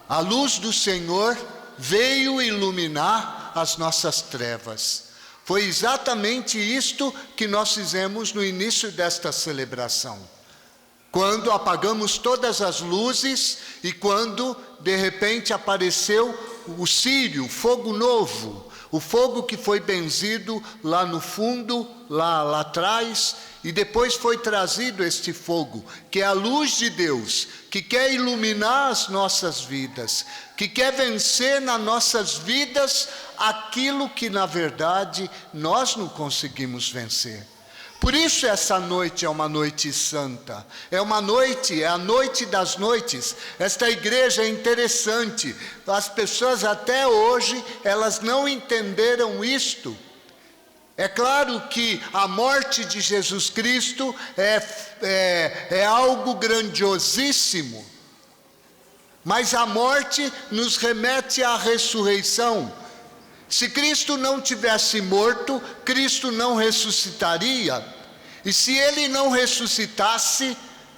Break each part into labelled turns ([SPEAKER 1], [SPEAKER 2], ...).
[SPEAKER 1] A luz do Senhor veio iluminar as nossas trevas. Foi exatamente isto que nós fizemos no início desta celebração. Quando apagamos todas as luzes e quando de repente apareceu o círio, o fogo novo, o fogo que foi benzido lá no fundo, lá atrás, e depois foi trazido este fogo, que é a luz de Deus, que quer iluminar as nossas vidas, que quer vencer nas nossas vidas aquilo que na verdade nós não conseguimos vencer. Por isso essa noite é uma noite santa, é a noite das noites. Esta igreja é interessante, as pessoas até hoje, elas não entenderam isto. É claro que a morte de Jesus Cristo é algo grandiosíssimo, mas a morte nos remete à ressurreição. Se Cristo não tivesse morto, Cristo não ressuscitaria. E se Ele não ressuscitasse,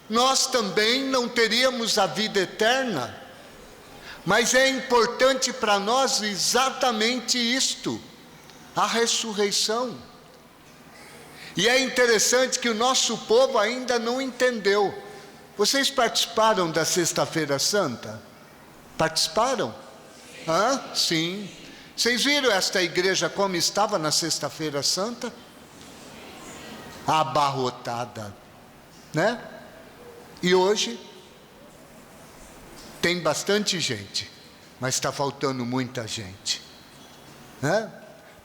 [SPEAKER 1] nós também não teríamos a vida eterna. Mas é importante para nós exatamente isto, a ressurreição. E é interessante que o nosso povo ainda não entendeu. Vocês participaram da Sexta-feira Santa? Participaram? Sim. Vocês viram esta igreja como estava na Sexta-feira Santa? Abarrotada, né? E hoje tem bastante gente, mas está faltando muita gente, né?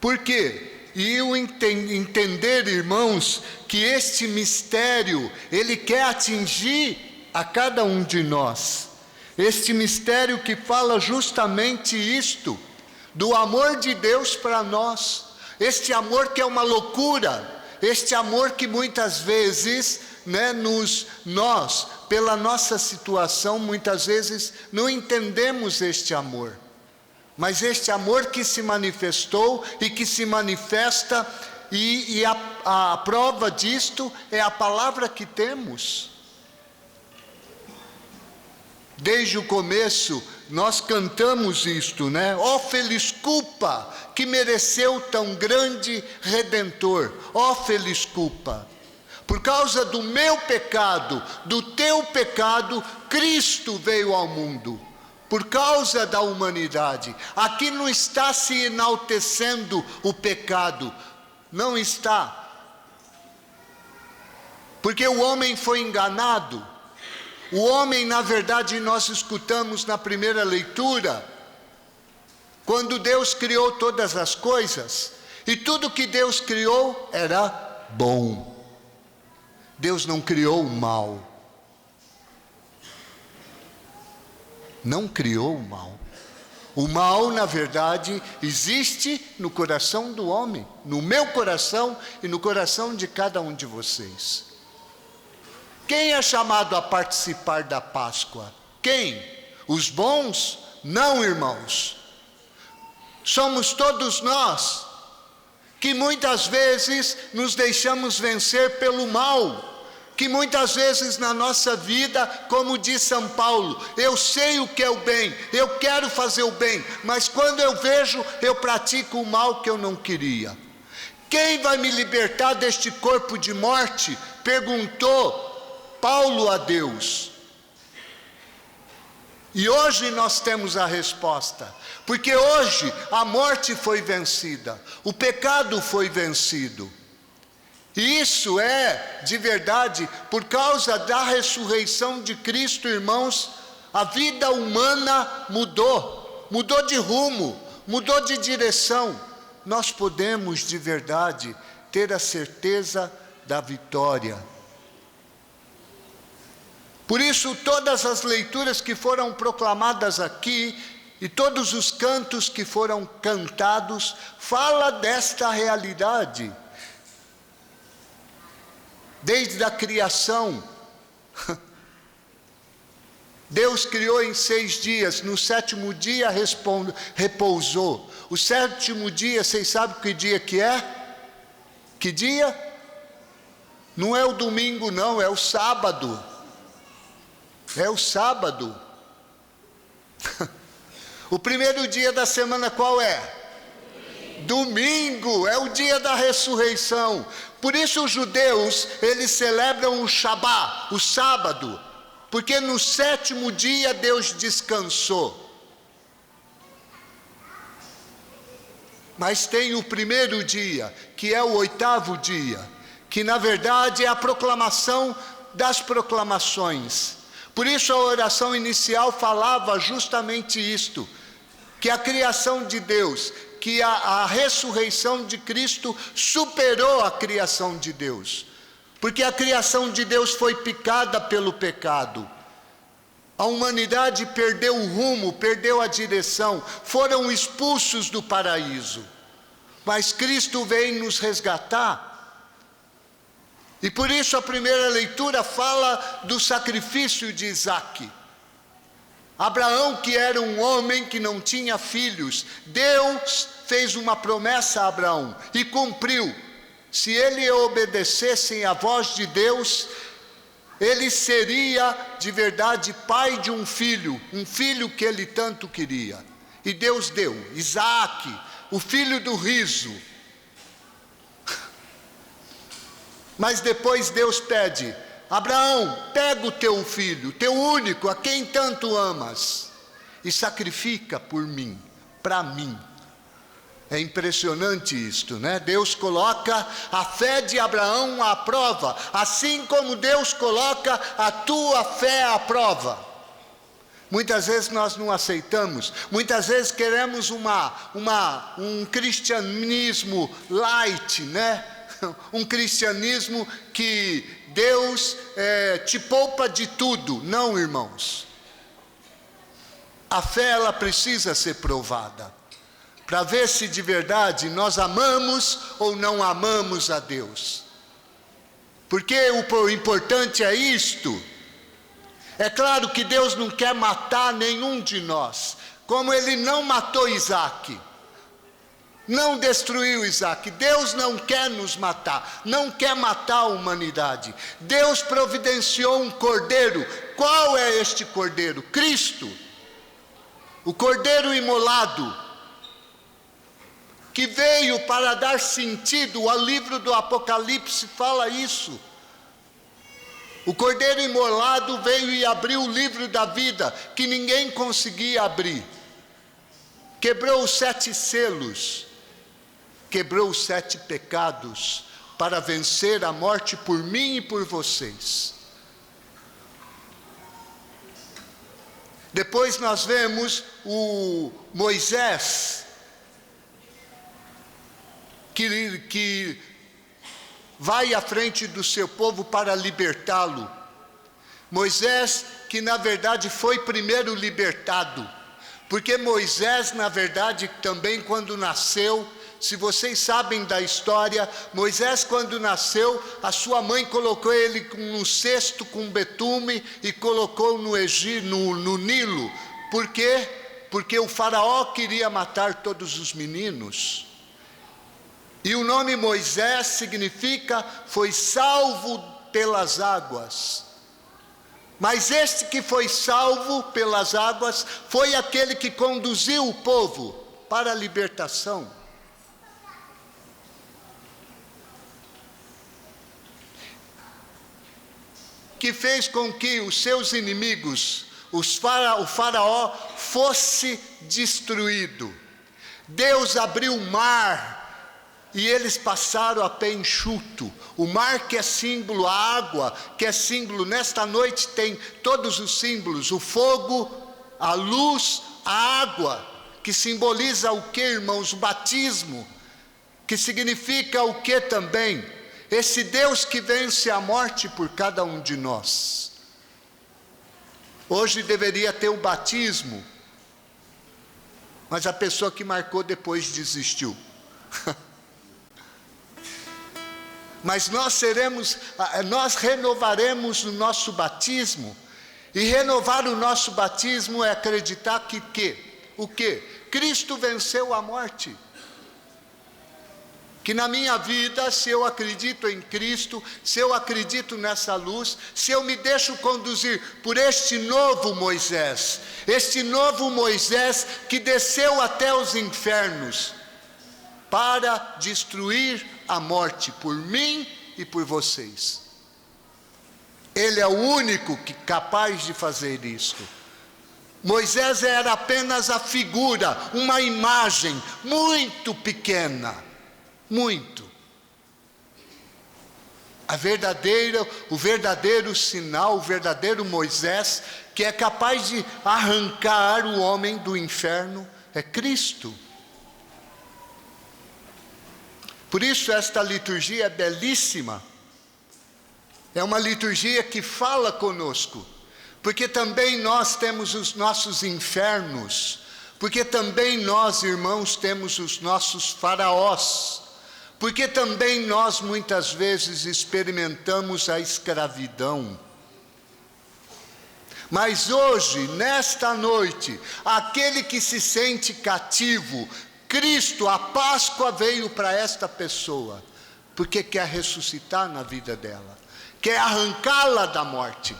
[SPEAKER 1] Por quê? E o entender, irmãos, que este mistério, ele quer atingir a cada um de nós. Este mistério que fala justamente isto, do amor de Deus para nós. Este amor que é uma loucura, este amor que muitas vezes, né, nós, pela nossa situação, muitas vezes não entendemos este amor. Mas este amor que se manifestou e que se manifesta, e a prova disto é a palavra que temos. Desde o começo, nós cantamos isto, né? Ó feliz culpa, que mereceu tão grande Redentor. Ó feliz culpa. Por causa do meu pecado, do teu pecado, Cristo veio ao mundo. Por causa da humanidade. Aqui não está se enaltecendo o pecado. Não está. Porque o homem foi enganado. O homem, na verdade, nós escutamos na primeira leitura, quando Deus criou todas as coisas, e tudo que Deus criou era bom. Deus não criou o mal. Não criou o mal. O mal, na verdade, existe no coração do homem, no meu coração e no coração de cada um de vocês. Quem é chamado a participar da Páscoa? Quem? Os bons? Não, irmãos. Somos todos nós, que muitas vezes nos deixamos vencer pelo mal, que muitas vezes na nossa vida, como diz São Paulo, eu sei o que é o bem, eu quero fazer o bem, mas quando eu vejo, eu pratico o mal que eu não queria. Quem vai me libertar deste corpo de morte? Perguntou Paulo a Deus. E hoje nós temos a resposta, porque hoje a morte foi vencida, o pecado foi vencido. E isso é, de verdade, por causa da ressurreição de Cristo, irmãos, a vida humana mudou de rumo, mudou de direção. Nós podemos, de verdade, ter a certeza da vitória. Por isso, todas as leituras que foram proclamadas aqui, e todos os cantos que foram cantados, fala desta realidade. Desde a criação, Deus criou em 6 dias, no 7º dia repousou. O 7º dia, vocês sabem que dia que é? Que dia? Não é o domingo não, é o sábado. É o sábado. O primeiro dia da semana qual é? Domingo, é o dia da ressurreição. Por isso os judeus, eles celebram o Shabá, o sábado, porque no sétimo dia Deus descansou. Mas tem o primeiro dia, que é o oitavo dia, que na verdade é a proclamação das proclamações. Por isso a oração inicial falava justamente isto, que a criação de Deus, que a ressurreição de Cristo superou a criação de Deus. Porque a criação de Deus foi picada pelo pecado. A humanidade perdeu o rumo, perdeu a direção, foram expulsos do paraíso. Mas Cristo veio nos resgatar. E por isso a primeira leitura fala do sacrifício de Isaque. Abraão, que era um homem que não tinha filhos, Deus fez uma promessa a Abraão e cumpriu. Se ele obedecesse à voz de Deus, ele seria de verdade pai de um filho que ele tanto queria. E Deus deu, Isaque, o filho do riso. Mas depois Deus pede: Abraão, pega o teu filho, teu único, a quem tanto amas, e sacrifica por mim, para mim. É impressionante isto, né? Deus coloca a fé de Abraão à prova, assim como Deus coloca a tua fé à prova. Muitas vezes nós não aceitamos, muitas vezes queremos um cristianismo light, né? Um cristianismo que Deus te poupa de tudo. Não, irmãos. A fé, ela precisa ser provada, para ver se de verdade nós amamos ou não amamos a Deus. Porque o importante é isto. É claro que Deus não quer matar nenhum de nós, como Ele não matou Isaque. Não destruiu Isaque. Deus não quer nos matar, não quer matar a humanidade. Deus providenciou um cordeiro. Qual é este cordeiro? Cristo, o cordeiro imolado, que veio para dar sentido ao livro do Apocalipse, fala isso. O cordeiro imolado veio e abriu o livro da vida, que ninguém conseguia abrir. Quebrou os 7 selos, quebrou os 7 pecados, para vencer a morte por mim e por vocês. Depois nós vemos o Moisés, que vai à frente do seu povo para libertá-lo. Moisés, que na verdade foi primeiro libertado, porque Moisés, na verdade, também quando nasceu, se vocês sabem da história, Moisés quando nasceu, a sua mãe colocou ele num cesto com betume e colocou no Nilo. Por quê? Porque o faraó queria matar todos os meninos. E o nome Moisés significa foi salvo pelas águas. Mas este que foi salvo pelas águas foi aquele que conduziu o povo para a libertação. Que fez com que os seus inimigos, o faraó, fosse destruído. Deus abriu o mar e eles passaram a pé enxuto. O mar que é símbolo, a água que é símbolo. Nesta noite tem todos os símbolos: o fogo, a luz, a água, que simboliza o que, irmãos? O batismo, que significa o que também? Esse Deus que vence a morte por cada um de nós. Hoje deveria ter o batismo, mas a pessoa que marcou depois desistiu. Mas nós renovaremos o nosso batismo. E renovar o nosso batismo é acreditar que o quê? Cristo venceu a morte. Que na minha vida, se eu acredito em Cristo, se eu acredito nessa luz, se eu me deixo conduzir por este novo Moisés que desceu até os infernos para destruir a morte por mim e por vocês. Ele é o único capaz de fazer isto. Moisés era apenas a figura, uma imagem muito pequena, muito. O verdadeiro sinal, o verdadeiro Moisés, que é capaz de arrancar o homem do inferno, é Cristo. Por isso esta liturgia é belíssima. É uma liturgia que fala conosco, porque também nós temos os nossos infernos, porque também nós, irmãos, temos os nossos faraós, porque também nós muitas vezes experimentamos a escravidão. Mas hoje, nesta noite, aquele que se sente cativo, Cristo, a Páscoa veio para esta pessoa, porque quer ressuscitar na vida dela, quer arrancá-la da morte,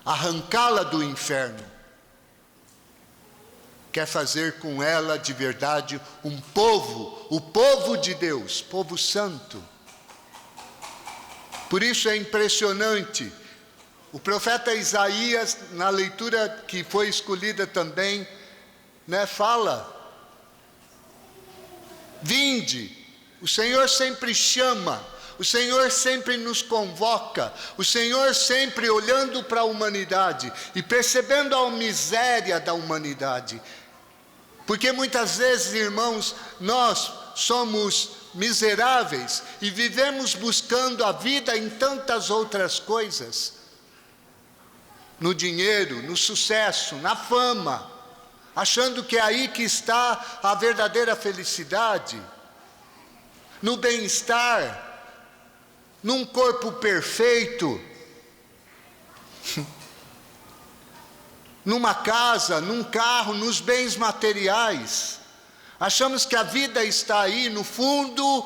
[SPEAKER 1] arrancá-la do inferno, quer fazer com ela de verdade um povo, o povo de Deus, povo santo. Por isso é impressionante, o profeta Isaías, na leitura que foi escolhida também, fala: vinde, o Senhor sempre chama, o Senhor sempre nos convoca, o Senhor sempre olhando para a humanidade e percebendo a miséria da humanidade. Porque muitas vezes, irmãos, nós somos miseráveis e vivemos buscando a vida em tantas outras coisas, no dinheiro, no sucesso, na fama, achando que é aí que está a verdadeira felicidade, no bem-estar, num corpo perfeito, numa casa, num carro, nos bens materiais. Achamos que a vida está aí, no fundo,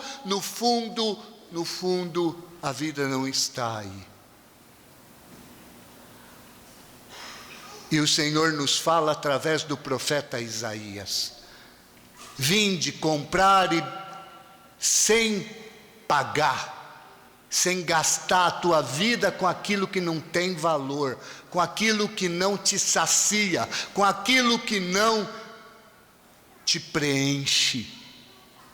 [SPEAKER 1] a vida não está aí. E o Senhor nos fala através do profeta Isaías: vinde comprar e sem pagar, sem gastar a tua vida com aquilo que não tem valor, com aquilo que não te sacia, com aquilo que não te preenche.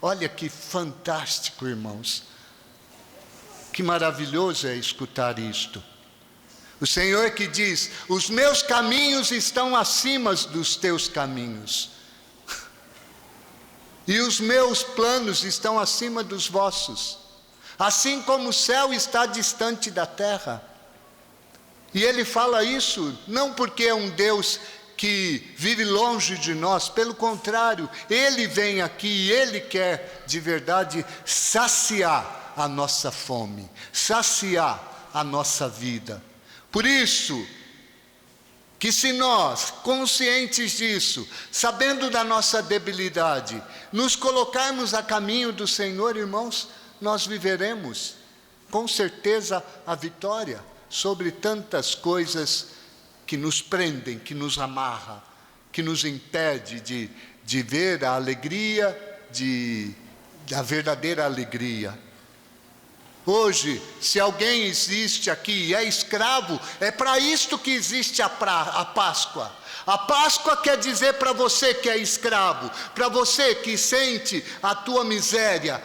[SPEAKER 1] Olha que fantástico, irmãos. Que maravilhoso é escutar isto. O Senhor que diz: os meus caminhos estão acima dos teus caminhos, e os meus planos estão acima dos vossos, assim como o céu está distante da terra. E Ele fala isso não porque é um Deus que vive longe de nós, pelo contrário, Ele vem aqui e Ele quer de verdade saciar a nossa fome, saciar a nossa vida. Por isso, que se nós, conscientes disso, sabendo da nossa debilidade, nos colocarmos a caminho do Senhor, irmãos, nós viveremos, com certeza, a vitória sobre tantas coisas que nos prendem, que nos amarram, que nos impede de ver a alegria, a verdadeira alegria. Hoje, se alguém existe aqui e é escravo, é para isto que existe a Páscoa. A Páscoa quer dizer para você que é escravo, para você que sente a tua miséria: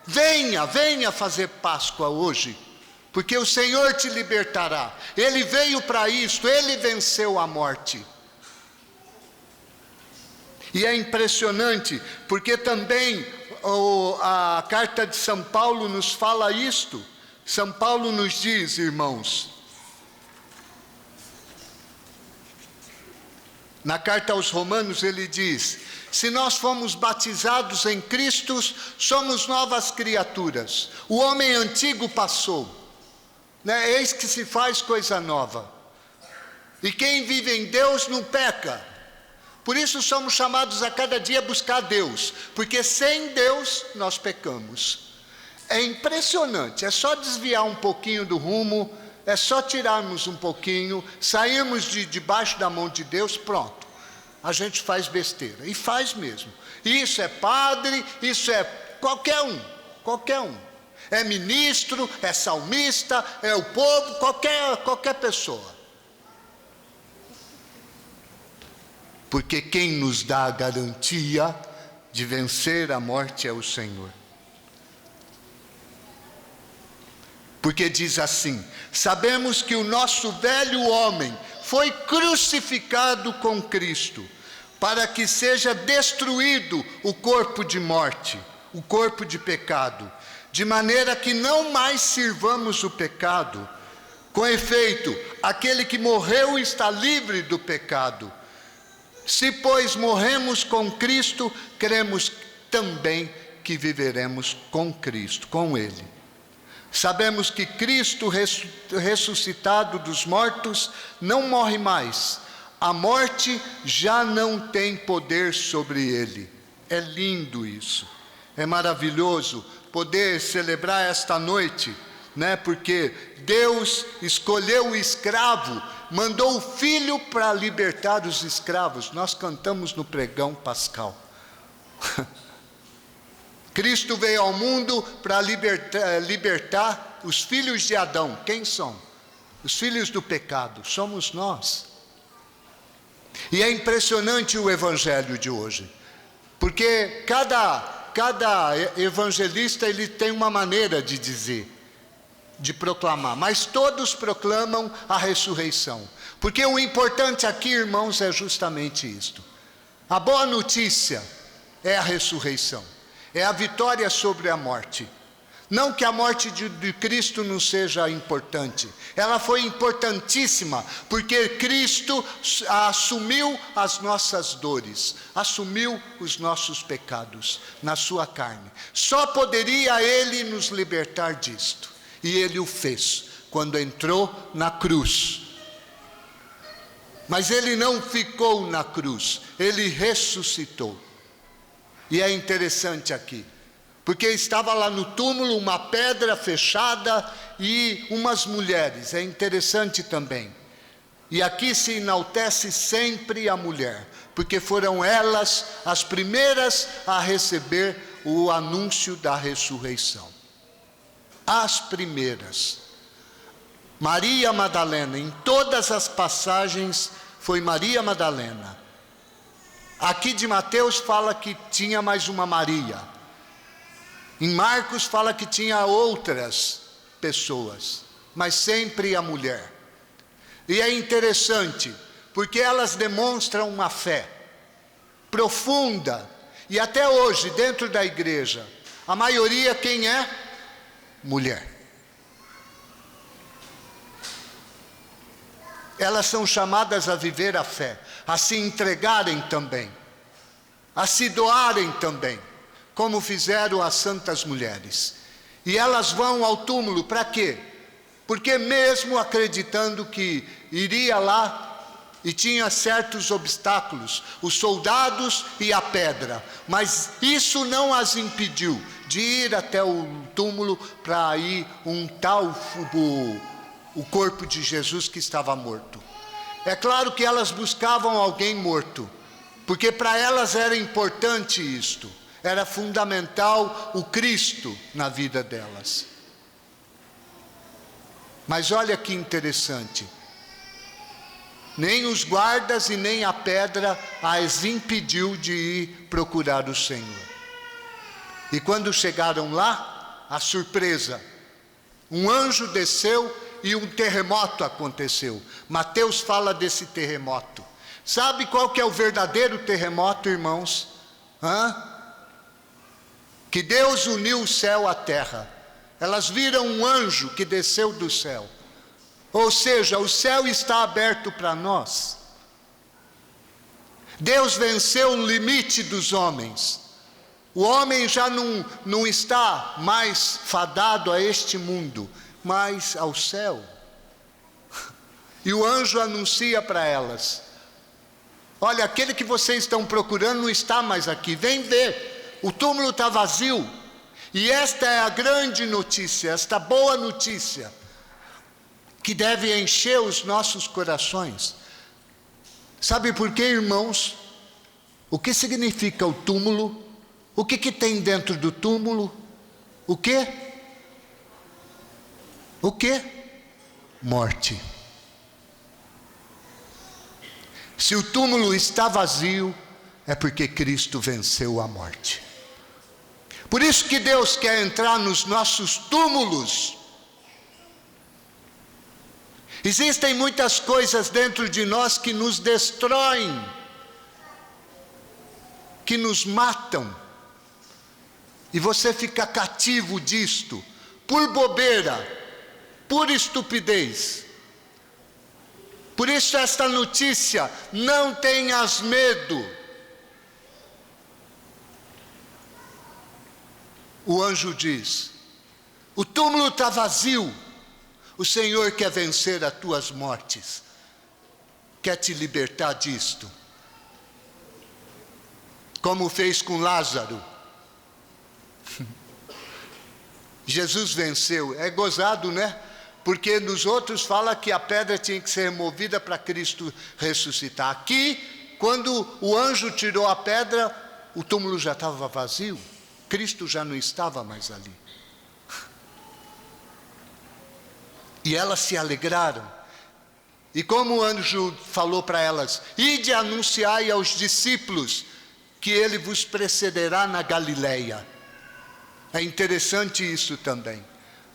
[SPEAKER 1] venha fazer Páscoa hoje, porque o Senhor te libertará. Ele veio para isto, Ele venceu a morte. E é impressionante, porque também a carta de São Paulo nos fala isto. São Paulo nos diz, irmãos, na carta aos Romanos ele diz: se nós fomos batizados em Cristo, somos novas criaturas. O homem antigo passou, eis que se faz coisa nova. E quem vive em Deus não peca, Por isso somos chamados a cada dia a buscar Deus, porque sem Deus nós pecamos. É impressionante, é só desviar um pouquinho do rumo, é só tirarmos um pouquinho, sairmos debaixo da mão de Deus, pronto. A gente faz besteira, e faz mesmo. Isso é padre, isso é qualquer um. É ministro, é salmista, é o povo, qualquer pessoa. Porque quem nos dá a garantia de vencer a morte é o Senhor. Porque diz assim: sabemos que o nosso velho homem foi crucificado com Cristo, para que seja destruído o corpo de morte, o corpo de pecado, de maneira que não mais sirvamos o pecado. Com efeito, aquele que morreu está livre do pecado. Se, pois, morremos com Cristo, cremos também que viveremos com Cristo, com Ele. Sabemos que Cristo, ressuscitado dos mortos, não morre mais. A morte já não tem poder sobre Ele. É lindo isso. É maravilhoso poder celebrar esta noite, né? Porque Deus escolheu o escravo, mandou o Filho para libertar os escravos. Nós cantamos no pregão pascal. Cristo veio ao mundo para libertar os filhos de Adão. Quem são? Os filhos do pecado, somos nós. E é impressionante o evangelho de hoje, porque cada evangelista ele tem uma maneira de dizer, de proclamar, mas todos proclamam a ressurreição. Porque o importante aqui, irmãos, é justamente isto. A boa notícia é a ressurreição. É a vitória sobre a morte. Não que a morte de Cristo não seja importante. Ela foi importantíssima, porque Cristo assumiu as nossas dores, assumiu os nossos pecados na sua carne. Só poderia Ele nos libertar disto. E Ele o fez, quando entrou na cruz. Mas Ele não ficou na cruz, Ele ressuscitou. E é interessante aqui, porque estava lá no túmulo uma pedra fechada e umas mulheres, é interessante também. E aqui se enaltece sempre a mulher, porque foram elas as primeiras a receber o anúncio da ressurreição. As primeiras. Maria Madalena, em todas as passagens foi Maria Madalena. Aqui de Mateus fala que tinha mais uma Maria. Em Marcos fala que tinha outras pessoas, mas sempre a mulher. E é interessante, porque elas demonstram uma fé profunda. E até hoje, dentro da igreja, a maioria quem é? Mulher. Elas são chamadas a viver a fé, a se entregarem também, a se doarem também, como fizeram as santas mulheres. E elas vão ao túmulo para quê? Porque mesmo acreditando que iria lá e tinha certos obstáculos, os soldados e a pedra, mas isso não as impediu de ir até o túmulo para ir untar o corpo de Jesus que estava morto. É claro que elas buscavam alguém morto, porque para elas era importante isto, era fundamental o Cristo na vida delas. Mas olha que interessante, nem os guardas e nem a pedra as impediu de ir procurar o Senhor. E quando chegaram lá, a surpresa, um anjo desceu e um terremoto aconteceu. Mateus fala desse terremoto. Sabe qual que é o verdadeiro terremoto, irmãos? Que Deus uniu o céu à terra. Elas viram um anjo que desceu do céu. Ou seja, o céu está aberto para nós. Deus venceu o limite dos homens. O homem já não está mais fadado a este mundo, mas ao céu. E o anjo anuncia para elas: olha, aquele que vocês estão procurando não está mais aqui, vem ver, o túmulo está vazio. E esta é a grande notícia, esta boa notícia, que deve encher os nossos corações. Sabe por quê, irmãos? O que significa o túmulo? O que tem dentro do túmulo? O quê? O quê? Morte. Se o túmulo está vazio, é porque Cristo venceu a morte. Por isso que Deus quer entrar nos nossos túmulos. Existem muitas coisas dentro de nós que nos destroem, que nos matam, e você fica cativo disto, por bobeira, por estupidez. Por isso esta notícia, não tenhas medo. O anjo diz, o túmulo está vazio, o Senhor quer vencer as tuas mortes, quer te libertar disto, como fez com Lázaro. Jesus venceu. É gozado, né? Porque nos outros fala que a pedra tinha que ser removida para Cristo ressuscitar. Aqui, quando o anjo tirou a pedra, o túmulo já estava vazio, Cristo já não estava mais ali. E elas se alegraram. E como o anjo falou para elas, ide anunciai aos discípulos que ele vos precederá na Galileia. É interessante isso também,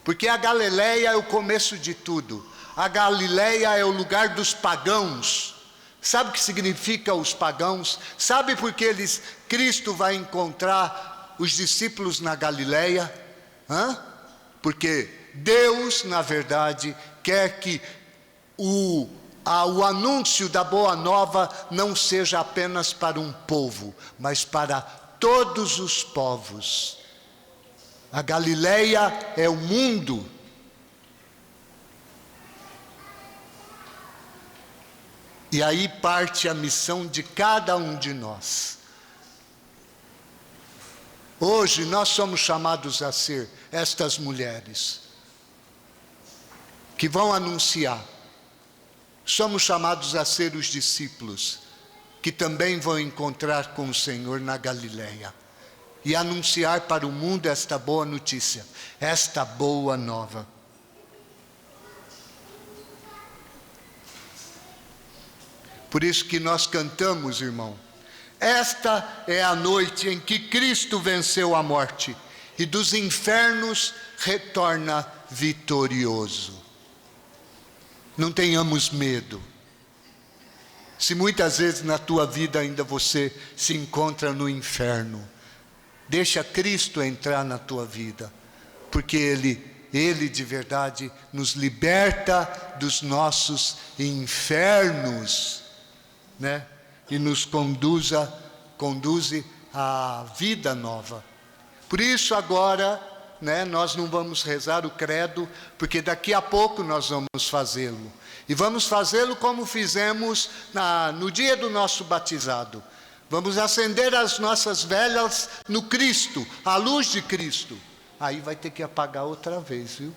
[SPEAKER 1] porque a Galileia é o começo de tudo. A Galileia é o lugar dos pagãos. Sabe o que significa os pagãos? Sabe por que Cristo vai encontrar os discípulos na Galileia? Porque Deus, na verdade, quer que o anúncio da boa nova não seja apenas para um povo, mas para todos os povos. A Galileia é o mundo. E aí parte a missão de cada um de nós. Hoje nós somos chamados a ser estas mulheres que vão anunciar. Somos chamados a ser os discípulos que também vão encontrar com o Senhor na Galileia e anunciar para o mundo esta boa notícia, esta boa nova. Por isso que nós cantamos, irmão, esta é a noite em que Cristo venceu a morte e dos infernos retorna vitorioso. Não tenhamos medo. Se muitas vezes na tua vida ainda você se encontra no inferno, deixa Cristo entrar na tua vida, porque Ele de verdade nos liberta dos nossos infernos, né? E nos conduz à vida nova. Por isso agora, né, nós não vamos rezar o credo, porque daqui a pouco nós vamos fazê-lo. E vamos fazê-lo como fizemos no dia do nosso batizado. Vamos acender as nossas velas no Cristo, à luz de Cristo. Aí vai ter que apagar outra vez, viu?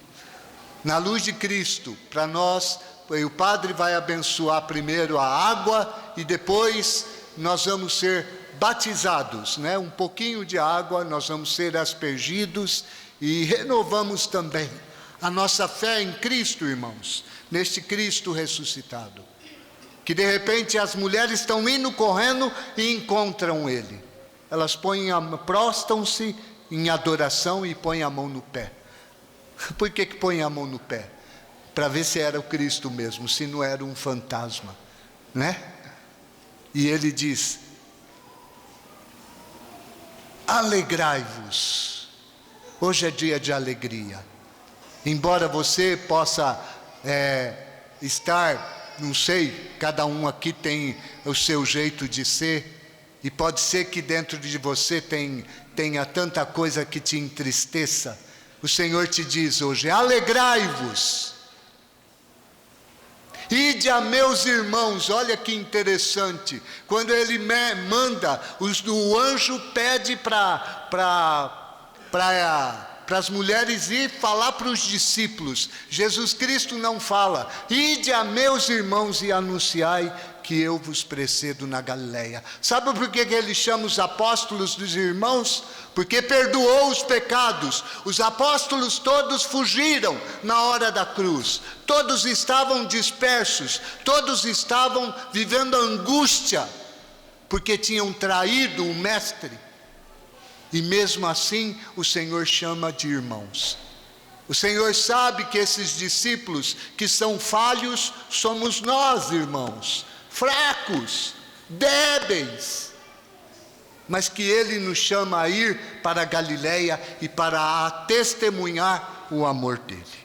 [SPEAKER 1] Na luz de Cristo, para nós, o Padre vai abençoar primeiro a água e depois nós vamos ser batizados, né? Um pouquinho de água, nós vamos ser aspergidos e renovamos também a nossa fé em Cristo, irmãos, neste Cristo ressuscitado. Que de repente as mulheres estão indo correndo e encontram Ele. Elas prostam-se em adoração e põem a mão no pé. Por que põem a mão no pé? Para ver se era o Cristo mesmo, se não era um fantasma, né? E Ele diz, alegrai-vos. Hoje é dia de alegria. Embora você possa estar, não sei, cada um aqui tem o seu jeito de ser, e pode ser que dentro de você tenha tanta coisa que te entristeça. O Senhor te diz hoje, alegrai-vos. Ide a meus irmãos. Olha que interessante, quando ele manda, o anjo pede para as mulheres ir falar para os discípulos. Jesus Cristo não fala: ide a meus irmãos e anunciai que eu vos precedo na Galileia. Sabe por que ele chama os apóstolos dos irmãos? Porque perdoou os pecados. Os apóstolos todos fugiram na hora da cruz, todos estavam dispersos, todos estavam vivendo angústia, porque tinham traído o mestre. E mesmo assim o Senhor chama de irmãos. O Senhor sabe que esses discípulos que são falhos somos nós, irmãos, fracos, débeis, mas que Ele nos chama a ir para a Galileia e para testemunhar o amor dEle.